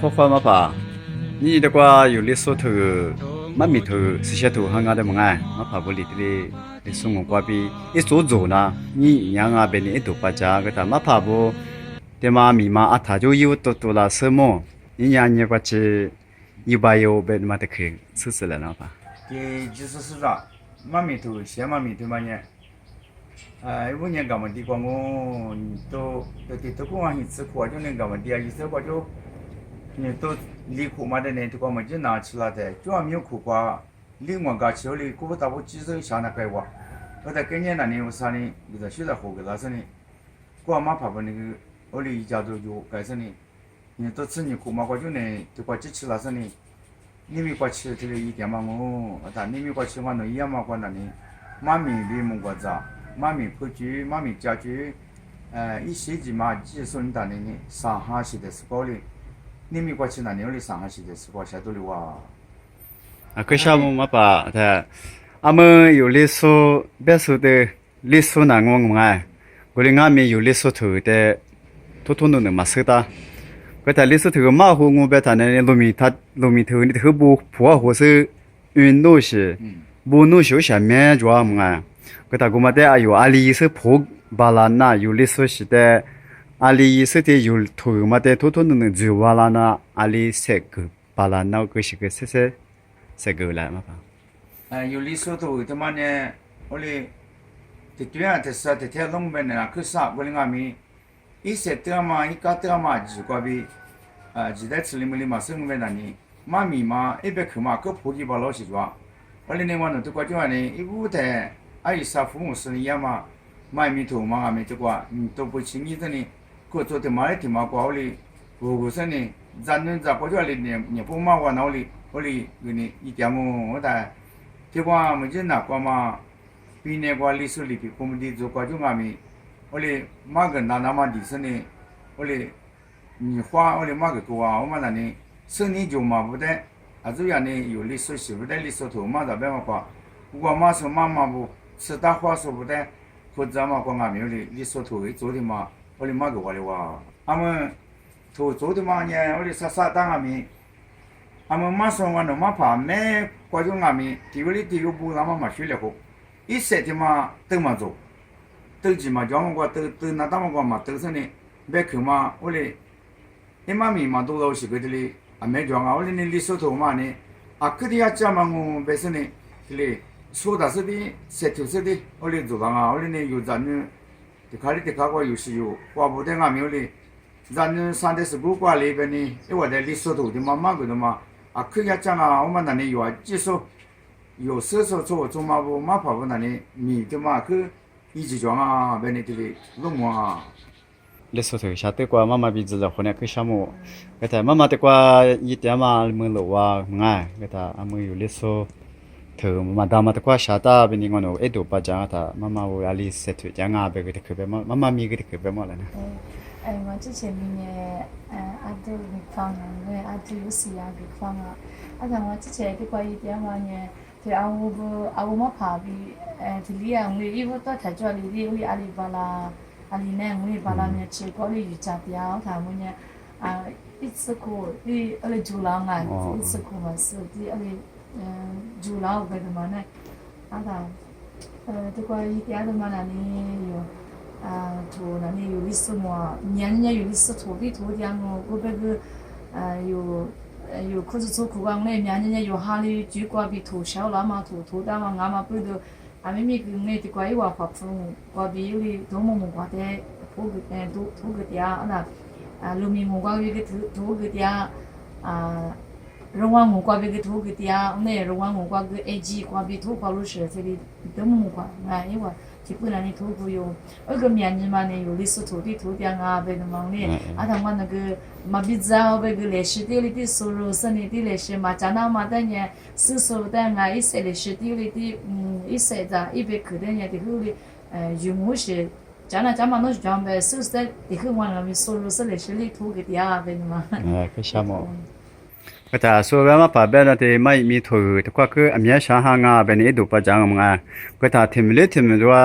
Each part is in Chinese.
花花嘛吧，你的话有的说头，妈咪头是些头行啊的么哎，嘛怕不里的送我瓜比一做呢，你娘啊别你一头把家个他嘛怕不，的妈咪嘛啊他就有多了什么，你娘你过去一把有别嘛的去吃了那吧。给就是啥，妈咪头先妈咪头嘛呢。5年干嘛的光我都过完一次课就能干嘛的，一次课就你都离课嘛的呢，都光么就拿起来的，主要没有课过，另外个去里过大部几手下那个话，我在今年那年我啥呢，你在学校学个那是呢，过嘛怕不那个我里一家都有该是呢，你都吃你课嘛，我就呢就过几次那是呢，你没过去这个一点嘛我，但你没过去我那一样嘛过那呢，妈咪离么过早。妈咪婆居、妈咪家居，一些几嘛，几说你当年呢，上海市的时候哩，你们过去那年哩上海市的时候下多哩哇。啊，可项目嘛吧，他，俺们有的说，别说的，历史那我哎，我的俺们有历史头的，都能嘛收的。个他历史头马虎我别他那农民头你头不破或是运动些，不弄小下面主要么哎。个他古嘛的啊有阿里是破巴拉那有历史时代，阿里是的有头嘛的都能做巴拉那阿里是个巴拉那个是个是个来嘛吧。有历史头他妈呢，我哩，这对啊，这是这天龙门呢，可啥我哩俺们，一些的嘛，一家的嘛，几个比，几代吃里面的嘛，生活那里，妈咪嘛，一边去嘛，可破几把老西抓，我哩呢，我那都过叫呢，一屋的。阿姨啥父母是一样嘛，买米头嘛，俺们这个，都不轻易的呢，可做的嘛，的嘛，过里，不是呢，咱们这过去里呢，也不嘛，我那里，我里给你一点么，我带，这个我们就拿过嘛，比那个历史里边，我们的做过就俺们，我里马个那嘛历史呢，我里，你花我里马个多啊，我们那里，生意就嘛不得，啊，主要呢有历史是不得历史头嘛，这边嘛过，我嘛说妈妈不。是大话说不得，或者嘛，光俺们的你说头做的嘛，我的妈个我的哇，俺们头做的嘛呢，我的啥当俺们，俺们马上我那嘛怕没，关键俺们第二第二步俺们嘛学了后，一些的嘛都嘛做，都起嘛叫我都那当我嘛都是呢，别去嘛我的，一嘛咪嘛都老是个的哩，啊没叫我的呢你说头嘛呢，啊个的也讲嘛我别是呢，哩。说的是的，石头是的，我哩做啊，我哩呢有咱们，这卡里这卡个有时有，花不得俺们哩，咱们上的是不挂里边呢，因为在历史头的嘛个的嘛，啊可以讲啊，我们那里有啊，技术有射手做嘛不嘛跑不那里，你的嘛去一起讲啊，边里的哩弄啊。历史头下对过妈妈鼻子了，后来可项目，个他妈妈对过一点嘛没路啊，哎，个他俺们有历史。头妈妈嘛的话，下达别你我弄一度把讲他妈妈我阿里塞头讲啊，别个的口边妈妈咪个的口边么了呢？我之前面阿都地方啊，因为阿都有时啊地方啊，但我之前的关于点嘛呢，就阿我嘛怕比这里啊，我因为到台州里的我阿里巴拉阿里呢，我巴拉呢吃过哩瑜伽掉，他们呢一次过的阿里做浪啊，一次过嘛是的阿里。住老个的嘛呢，啊他，这个一点的嘛那里有，土那里有历史嘛，年有历史土的土点我这个，有可是做苦工嘞，年有哈里煮过比土小了嘛土的嘛，俺嘛不都，俺们个那这个一话发风，过比有的多么过的，土个点那，路面我过比个土个点，荣华我挂别个土个点，那荣华我挂个AG挂别土挂路是这里都么挂，因为基本上你土不有，那个面子嘛呢有历史土的土点啊，别的嘛呢，他们那个嘛比较别个历史的里的收入是呢的历史嘛，加那嘛的呢，收入的啊一些历史的里的一些的，一边去的呢的后里有么是。加嘛那是讲呗，收入的后嘛那边收入是历史里土个点啊，别的嘛。可项目。ก็จะส่วนมาป่าเบลที่ไม่มีถือแต่ก็คืออเมียชาหางาเป็นอีดูปะจังมึงอ่ะก็ถ้าทิมลิทิมว่า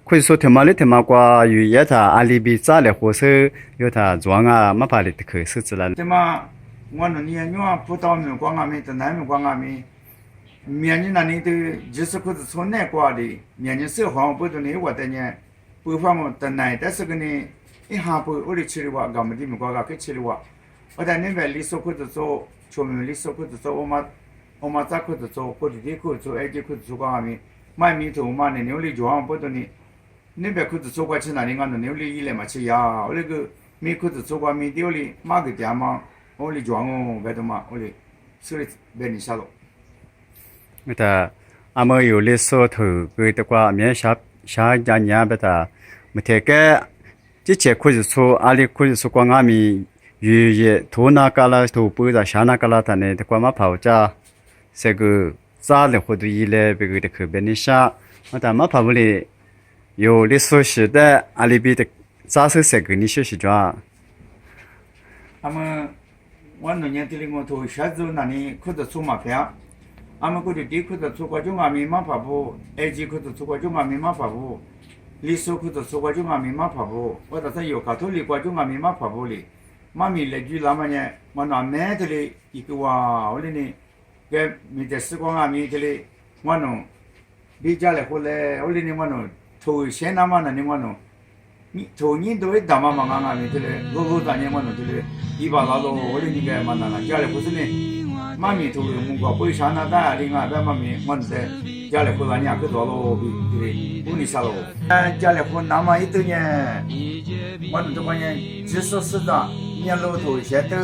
คุยสุดทิมลิทิมากว่าอยู่ยะถ้าอาลีบิซาเลยหัวซื้ออยู่ถ้าจวงอ่ะมาป่าลิตคือสุดแล้ว 这么我那年我不到没光阿没的南没光阿没，明年那里的就是可是从那挂的，明年是好不的呢，我的呢，不放我的奶，但是个呢，一下不我的吃的话，俺们的没光阿去吃的话，我在那边里说可是做，出门里说可是做，我妈咋可是做，或者的可是做，哎的可是做光阿没，买米头嘛呢，牛里装不的呢，那边可是做过去那里俺那牛里一来嘛吃呀，我那个。米可是做过米丢哩，马个店嘛，我哩装哦，外头嘛，我哩手里别你下了。แต่อามาอยู่ลิโซถือคือแต่ว่าเมียชาญาญาเบตาเมื่อเทแกจิเจคุยสุอาลีคุยสุกวางามีอยู่เยทูนากาลาทูปุยดาชานากาลาตาเนี่ยแต่ว่ามาเผาจ้าเสกุซาเลหุดุยีเลเบกุเดคือเบนิชาแต่มาเผาเลยอยู่ลิโซ时代อาลีบี的咋是这个你学习抓？他们我那年的我头下周那里可是做马票，他们可是地可是做过就阿米马跑步，埃及可是做过就阿米马跑步，历史可是做过就阿米马跑步，我到时有卡头里过就阿米马跑步哩，妈咪来句那么呢，我拿买的哩一个哇，我哩呢，个米在时光阿米的哩，我弄，比家来回来，我哩呢我弄头先那么那呢我弄。저니 도에 담아망하면 되래 그거 다니면 되래 이발라도 어린이가 만나나 자래 무슨 마미 도를 뭔가 보이잖아다 아리가 마미 뭔데 자래 고라냐 그 도로 비리 우니살로 자래 본 남아 있더니 뭔도 그냥 지서스다 년로도 제도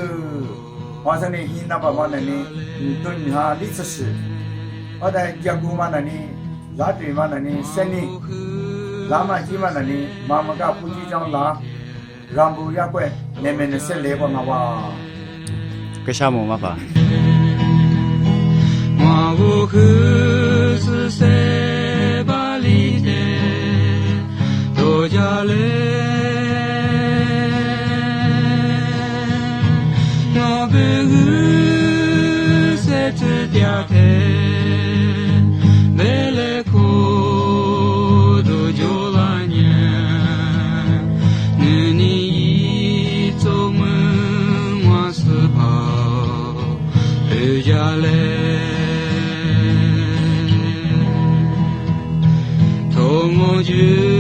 와서는 이나바만은 돈하 리스스 어다 야구만하니 라드만하니 세니 라마 지만하니 마마가 부지장라 람부 야괴 내면에 셀레고 나와 그 샤모 마파 마고 그스세 발리데 도자레 너베그 세트디아테 Dieu